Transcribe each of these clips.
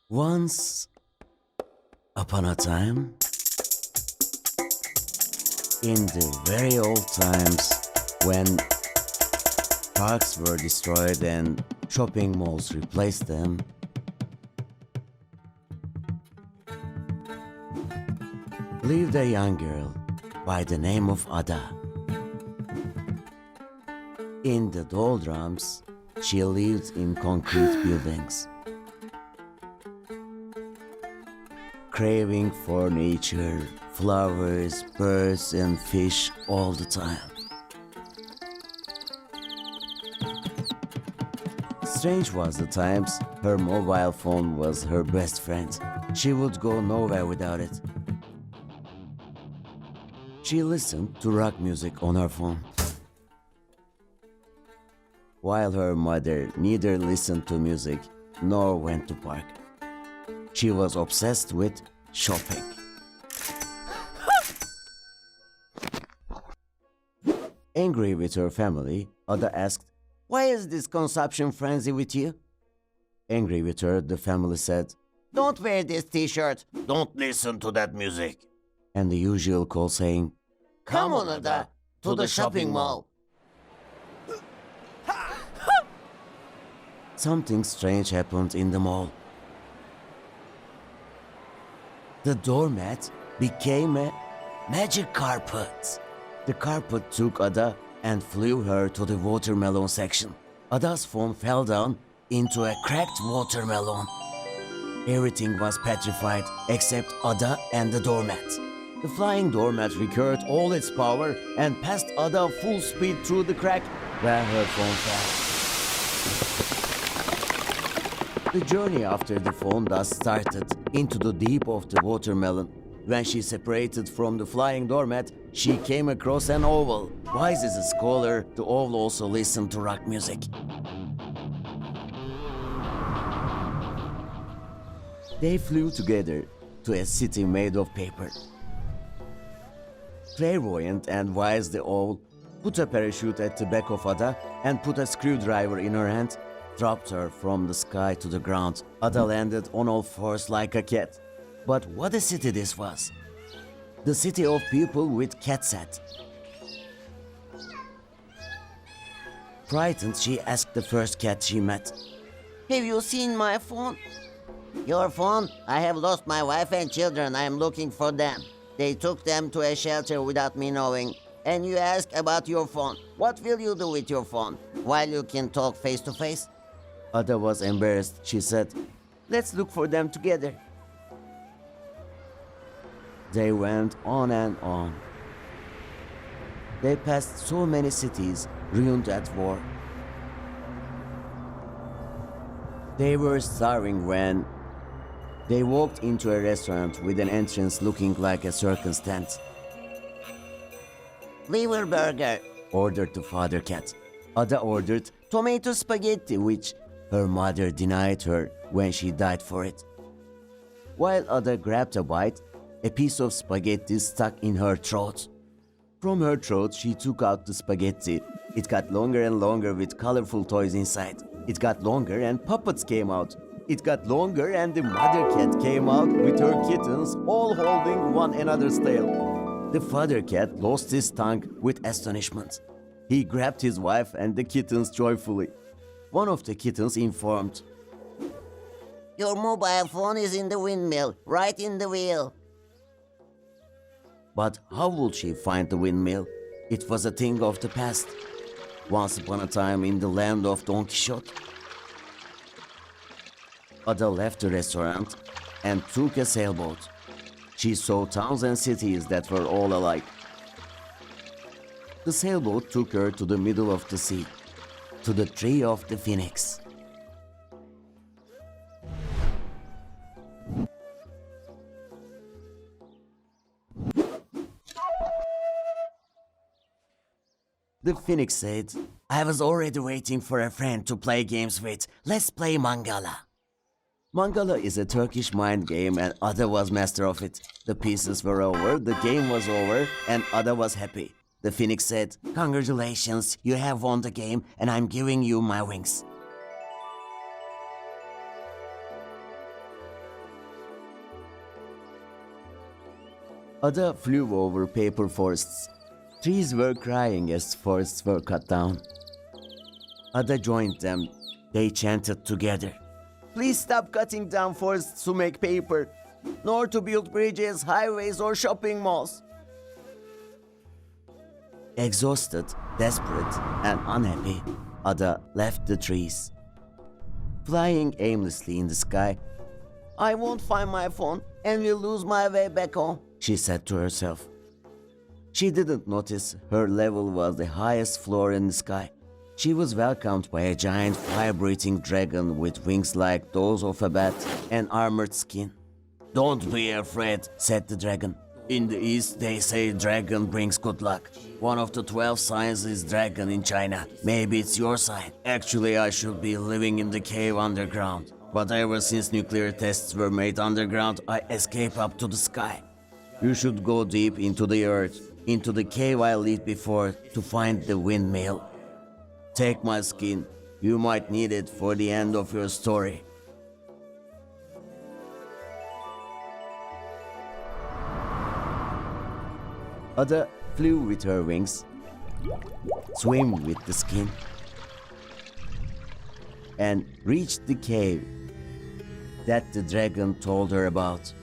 Once upon a time, in the very old times when parks were destroyed and shopping malls replaced them, lived a young girl by the name of Ada. In the doldrums, she lived in concrete buildings, craving for nature, flowers, birds, and fish all the time. Strange was the times her mobile phone was her best friend. She would go nowhere without it. She listened to rock music on her phone, while her mother neither listened to music nor went to park. She was obsessed with shopping. Angry with her family, Ada asked, "Why is this consumption frenzy with you?" Angry with her, the family said, "Don't wear this t-shirt. Don't listen to that music." And the usual call saying, "Come on, Ada, to the shopping mall." Something strange happened in the mall. The doormat became a magic carpet. The carpet took Ada and flew her to the watermelon section. Ada's phone fell down into a cracked watermelon. Everything was petrified except Ada and the doormat. The flying doormat recovered all its power and passed Ada full speed through the crack where her phone fell. The journey after the phone thus started into the deep of the watermelon. When she separated from the flying doormat, she came across an owl. Wise as a scholar, the owl also listened to rock music. They flew together to a city made of paper. Clairvoyant and wise, the owl put a parachute at the back of Ada and put a screwdriver in her hand, dropped her from the sky to the ground. Ada landed on all fours like a cat. But what a city this was! The city of people with cats hat. Frightened, she asked the first cat she met, "Have you seen my phone?" "Your phone? I have lost my wife and children. I am looking for them. They took them to a shelter without me knowing. And you ask about your phone. What will you do with your phone? While you can talk face to face?" Ada was embarrassed. She said, "Let's look for them together." They went on and on. They passed so many cities ruined at war. They were starving when they walked into a restaurant with an entrance looking like a circus tent. "Liver burger," ordered the father cat. Ada ordered tomato spaghetti, which her mother denied her when she died for it. While Ada grabbed a bite, a piece of spaghetti stuck in her throat. From her throat, she took out the spaghetti. It got longer and longer with colorful toys inside. It got longer and puppets came out. It got longer and the mother cat came out with her kittens, all holding one another's tail. The father cat lost his tongue with astonishment. He grabbed his wife and the kittens joyfully. One of the kittens informed, "Your mobile phone is in the windmill, right in the wheel." But how would she find the windmill? It was a thing of the past. Once upon a time in the land of Don Quixote. Ada left the restaurant and took a sailboat. She saw towns and cities that were all alike. The sailboat took her to the middle of the sea, to the tree of the phoenix. The phoenix said, "I was already waiting for a friend to play games with. Let's play Mangala." Mangala is a Turkish mind game and Ada was master of it. The pieces were over, the game was over, and Ada was happy. The phoenix said, "Congratulations, you have won the game and I'm giving you my wings." Ada flew over paper forests. Trees were crying as forests were cut down. Ada joined them. They chanted together. "Please stop cutting down forests to make paper, nor to build bridges, highways, or shopping malls." Exhausted, desperate, and unhappy, Ada left the trees. Flying aimlessly in the sky, "I won't find my phone and will lose my way back home," she said to herself. She didn't notice her level was the highest floor in the sky. She was welcomed by a giant fire-breathing dragon with wings like those of a bat and armored skin. "Don't be afraid," said the dragon. "In the East, they say dragon brings good luck. One of the 12 signs is dragon in China. Maybe it's your sign. Actually, I should be living in the cave underground. But ever since nuclear tests were made underground, I escape up to the sky. You should go deep into the earth, into the cave I lived before, to find the windmill. Take my skin. You might need it for the end of your story." Ada flew with her wings, swam with the skin, and reached the cave that the dragon told her about.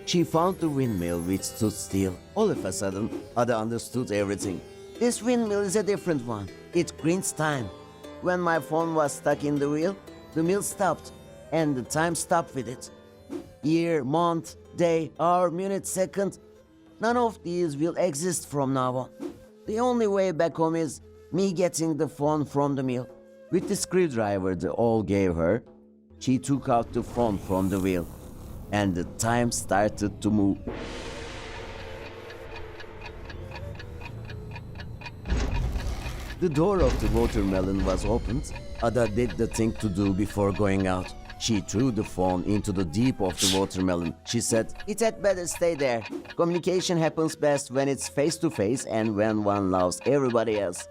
She found the windmill which stood still. All of a sudden, Ada understood everything. "This windmill is a different one. It grinds time. When my phone was stuck in the wheel, the mill stopped, and the time stopped with it. Year, month, day, hour, minute, second, none of these will exist from now on. The only way back home is me getting the phone from the mill." With the screwdriver the owl gave her, she took out the phone from the wheel, and the time started to move. The door of the watermelon was opened. Ada did the thing to do before going out. She threw the phone into the deep of the watermelon. She said, "It had better stay there. Communication happens best when it's face to face and when one loves everybody else."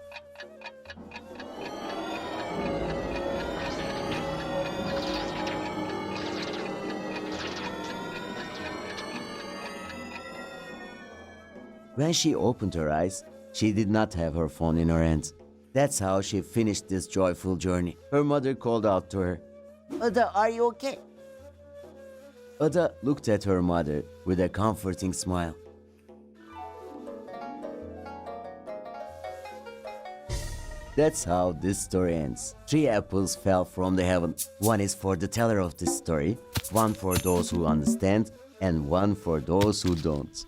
When she opened her eyes, she did not have her phone in her hands. That's how she finished this joyful journey. Her mother called out to her, "Ada, are you okay?" Ada looked at her mother with a comforting smile. That's how this story ends. 3 apples fell from the heaven. One is for the teller of this story, one for those who understand, and one for those who don't.